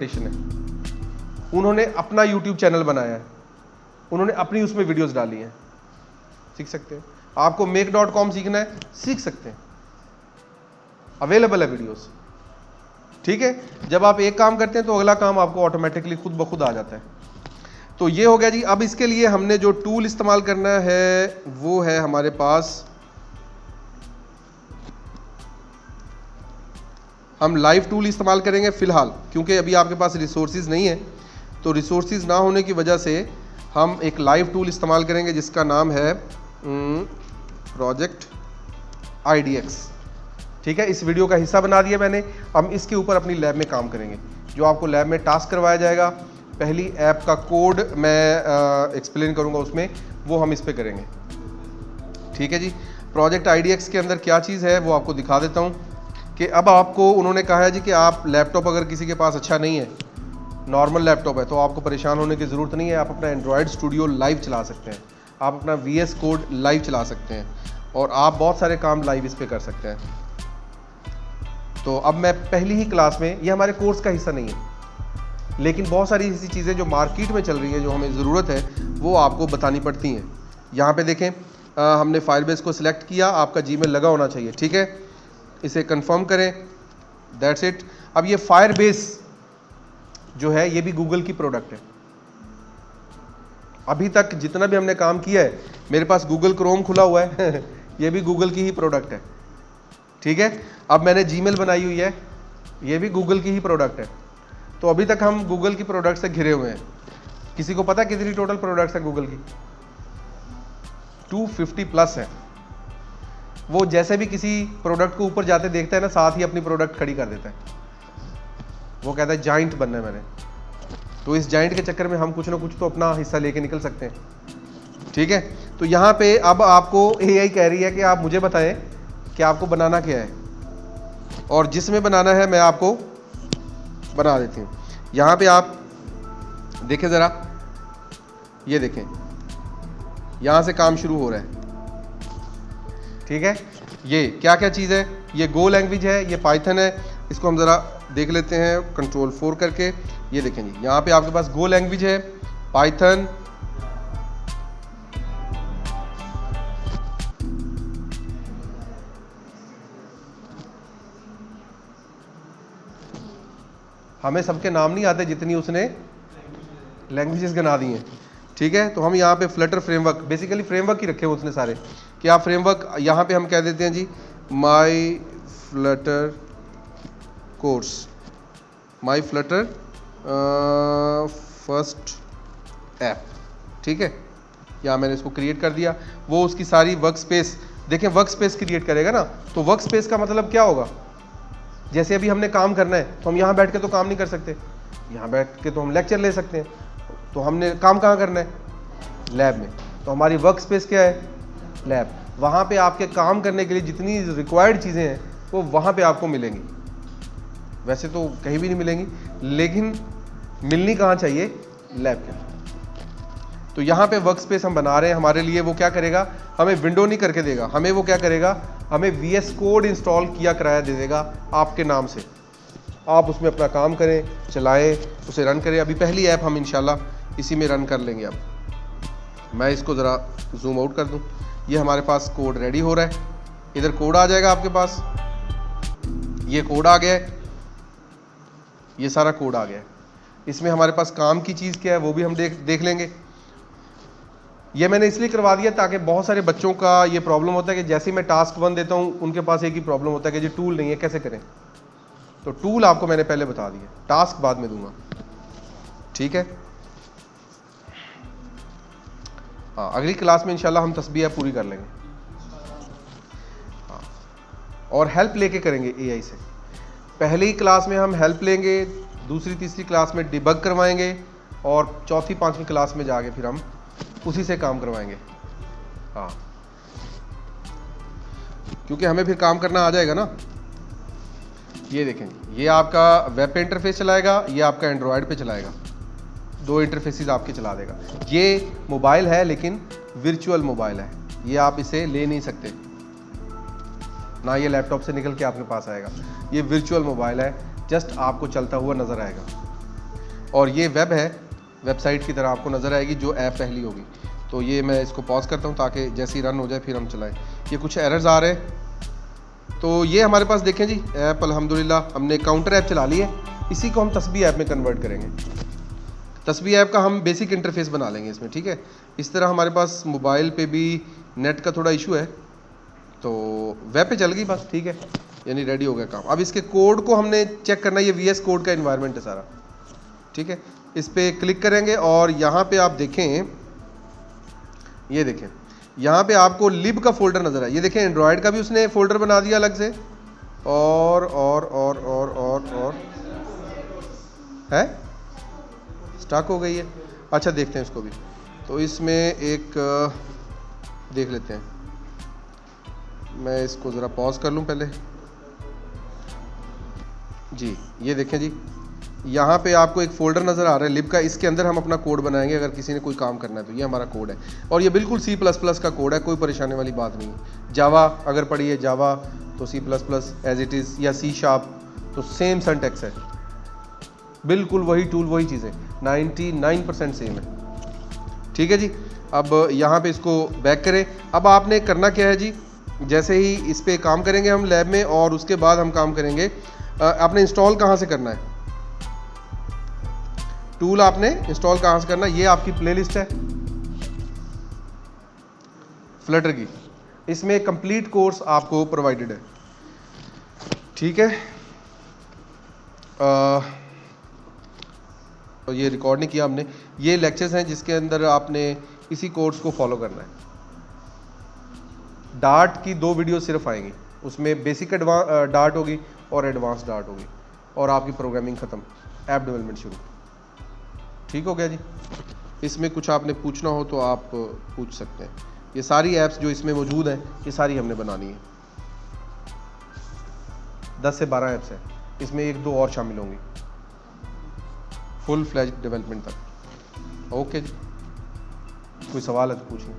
है, उन्होंने अपना YouTube चैनल बनाया है, उन्होंने अपनी उसमें वीडियोस डाली हैं, सीख सकते हैं। आपको make.com सीखना है, सीख सकते हैं, अवेलेबल है वीडियोस। ठीक है, जब आप एक काम करते हैं तो अगला काम आपको ऑटोमेटिकली खुद ब खुद आ जाता है। तो ये हो गया जी। अब इसके लिए हमने जो टूल इस्तेमाल करना है वो है हमारे पास, हम लाइव टूल इस्तेमाल करेंगे फिलहाल, क्योंकि अभी आपके पास रिसोर्सेज नहीं है। तो रिसोर्सेज ना होने की वजह से हम एक लाइव टूल इस्तेमाल करेंगे जिसका नाम है प्रोजेक्ट IDX। ठीक है, इस वीडियो का हिस्सा बना दिया मैंने। हम इसके ऊपर अपनी लैब में काम करेंगे। जो आपको लैब में टास्क करवाया जाएगा, पहली ऐप का कोड मैं एक्सप्लेन करूंगा उसमें, वो हम इस पे करेंगे। ठीक है जी। प्रोजेक्ट IDX के अंदर क्या चीज़ है वो आपको दिखा देता हूँ कि अब आपको उन्होंने कहा है जी कि आप लैपटॉप अगर किसी के पास अच्छा नहीं है, नॉर्मल लैपटॉप है, तो आपको परेशान होने की ज़रूरत नहीं है। आप अपना एंड्रॉयड स्टूडियो लाइव चला सकते हैं, आप अपना VS कोड लाइव चला सकते हैं और आप बहुत सारे काम लाइव इस पर कर सकते हैं। तो अब मैं पहली ही क्लास में, ये हमारे कोर्स का हिस्सा नहीं है, लेकिन बहुत सारी ऐसी चीज़ें जो मार्केट में चल रही हैं, जो हमें ज़रूरत है, वो आपको बतानी पड़ती हैं। यहाँ पे देखें, हमने फायरबेस को सिलेक्ट किया, आपका जीमेल लगा होना चाहिए। ठीक है, इसे कंफर्म करें, दैट्स इट। अब ये फायरबेस जो है ये भी गूगल की प्रोडक्ट है। अभी तक जितना भी हमने काम किया है, मेरे पास गूगल क्रोम खुला हुआ है ये भी गूगल की ही प्रोडक्ट है। ठीक है, अब मैंने जीमेल बनाई हुई है, ये भी गूगल की ही प्रोडक्ट है। तो अभी तक हम गूगल की प्रोडक्ट से घिरे हुए हैं। किसी को पता कितनी टोटल प्रोडक्ट्स है गूगल की? 250 प्लस है। वो जैसे भी किसी प्रोडक्ट को ऊपर जाते देखता है ना, साथ ही अपनी प्रोडक्ट खड़ी कर देता है। वो कहता है जाइंट बनना है मैंने। तो इस जाइंट के चक्कर में हम कुछ ना कुछ तो अपना हिस्सा लेके निकल सकते हैं। ठीक है, तो यहाँ पे अब आपको AI कह रही है कि आप मुझे बताएं कि आपको बनाना क्या है, और जिसमें बनाना है मैं आपको बना देती हूँ। यहाँ पे आप देखें ज़रा, ये देखें, यहाँ से काम शुरू हो रहा है। ठीक है, ये क्या क्या चीज़ है? ये गो लैंग्वेज है, ये पाइथन है। इसको हम ज़रा देख लेते हैं कंट्रोल 4 करके। ये देखें जी, यहाँ पे आपके पास गो लैंग्वेज है, पाइथन, हमें सबके नाम नहीं आते जितनी उसने लैंग्वेजेस गिना दी हैं। ठीक है, तो हम यहाँ पे फ्लटर फ्रेमवर्क, बेसिकली फ्रेमवर्क ही रखे हुए उसने सारे, कि आप फ्रेमवर्क यहाँ पे हम कह देते हैं जी माई फ्लटर कोर्स, माई फ्लटर फर्स्ट ऐप। ठीक है, यहाँ मैंने इसको क्रिएट कर दिया। वो उसकी सारी वर्क स्पेस, देखें वर्क स्पेस क्रिएट करेगा ना, तो वर्क स्पेस का मतलब क्या होगा? जैसे अभी हमने काम करना है तो हम यहाँ बैठ के तो काम नहीं कर सकते, यहाँ बैठ के तो हम लेक्चर ले सकते हैं। तो हमने काम कहाँ करना है? लैब में। तो हमारी वर्क स्पेस क्या है? लैब। वहाँ पे आपके काम करने के लिए जितनी रिक्वायर्ड चीज़ें हैं वो वहाँ पे आपको मिलेंगी। वैसे तो कहीं भी नहीं मिलेंगी, लेकिन मिलनी कहाँ चाहिए? लैब के। तो यहाँ पे वर्क स्पेस हम बना रहे हैं हमारे लिए। वो क्या करेगा? हमें विंडो नहीं करके देगा, हमें वो क्या करेगा? हमें VS कोड इंस्टॉल किया कराया दे देगा आपके नाम से। आप उसमें अपना काम करें, चलाएं, उसे रन करें। अभी पहली ऐप हम इंशाल्लाह इसी में रन कर लेंगे। अब मैं इसको ज़रा जूम आउट कर दूं। ये हमारे पास कोड रेडी हो रहा है। इधर कोड आ जाएगा आपके पास, ये कोड आ गया है, ये सारा कोड आ गया है। इसमें हमारे पास काम की चीज़ क्या है वो भी हम देख लेंगे। ये मैंने इसलिए करवा दिया ताकि बहुत सारे बच्चों का ये प्रॉब्लम होता है कि जैसे ही मैं टास्क 1 देता हूँ, उनके पास एक ही प्रॉब्लम होता है कि जी टूल नहीं है, कैसे करें? तो टूल आपको मैंने पहले बता दिया, टास्क बाद में दूंगा। ठीक है, हाँ, अगली क्लास में इंशाल्लाह हम तस्बीह पूरी कर लेंगे। हाँ, और हेल्प लेके करेंगे AI से। पहली क्लास में हम हेल्प लेंगे, दूसरी तीसरी क्लास में डिबग करवाएंगे, और चौथी पांचवी क्लास में जाके फिर हम उसी से काम करवाएंगे। हाँ, क्योंकि हमें फिर काम करना आ जाएगा ना। ये देखें, ये आपका वेब पे इंटरफेस चलाएगा, ये आपका एंड्रॉयड पे चलाएगा। 2 इंटरफेसेस आपके चला देगा। ये मोबाइल है लेकिन वर्चुअल मोबाइल है, ये आप इसे ले नहीं सकते ना, ये लैपटॉप से निकल के आपके पास आएगा। ये वर्चुअल मोबाइल है, जस्ट आपको चलता हुआ नजर आएगा। और ये वेब है, वेबसाइट की तरह आपको नज़र आएगी जो ऐप पहली होगी। तो ये मैं इसको पॉज करता हूँ ताकि जैसे ही रन हो जाए फिर हम चलाएं। ये कुछ एरर्स आ रहे हैं। तो ये हमारे पास देखें जी ऐप अल्हम्दुलिल्लाह हमने काउंटर ऐप चला ली है। इसी को हम तस्बीह ऐप में कन्वर्ट करेंगे। तस्बीह ऐप का हम बेसिक इंटरफेस बना लेंगे इसमें, ठीक है। इस तरह हमारे पास मोबाइल पे भी नेट का थोड़ा इशू है, तो वेब पे चल गई बस, ठीक है, यानी रेडी हो गया काम। अब इसके कोड को हमने चेक करना है। ये VS कोड का इन्वायरमेंट है सारा, ठीक है। इस पर क्लिक करेंगे और यहाँ पे आप देखें, ये देखें यहाँ पे आपको लिब का फोल्डर नजर आए। ये देखें एंड्रॉयड का भी उसने फोल्डर बना दिया अलग से, और है स्टक हो गई है। अच्छा देखते हैं इसको भी। तो इसमें एक देख लेते हैं, मैं इसको ज़रा पॉज कर लूँ पहले जी। ये देखें जी यहाँ पे आपको एक फ़ोल्डर नज़र आ रहा है लिब का, इसके अंदर हम अपना कोड बनाएंगे अगर किसी ने कोई काम करना है तो। ये हमारा कोड है और ये बिल्कुल C++ का कोड है, कोई परेशानी वाली बात नहीं है। जावा अगर पढ़ी है जावा तो C++ एज इट इज़, या C# तो सेम सिंटैक्स है, बिल्कुल वही टूल वही चीज़ें 99% सेम है, ठीक है जी। अब यहाँ पे इसको बैक करें। अब आपने करना क्या है जी, जैसे ही इस पे काम करेंगे हम लैब में और उसके बाद हम काम करेंगे, आपने इंस्टॉल कहाँ से करना है, टूल आपने इंस्टॉल कहाँ से करना है। ये आपकी प्लेलिस्ट है फ्लटर की, इसमें कंप्लीट कोर्स आपको प्रोवाइडेड है, ठीक है। तो ये रिकॉर्ड नहीं किया हमने, ये लेक्चर्स हैं जिसके अंदर आपने इसी कोर्स को फॉलो करना है। डार्ट की 2 वीडियो सिर्फ आएंगी, उसमें बेसिक डार्ट होगी और एडवांस डार्ट होगी, और आपकी प्रोग्रामिंग ख़त्म, ऐप डेवलपमेंट शुरू। ठीक हो गया जी। इसमें कुछ आपने पूछना हो तो आप पूछ सकते हैं। ये सारी ऐप्स जो इसमें मौजूद हैं ये सारी हमने बनानी है, 10 से 12 ऐप्स हैं, इसमें 1-2 और शामिल होंगी फुल फ्लैज डेवलपमेंट तक। ओके जी, कोई सवाल है तो पूछिए।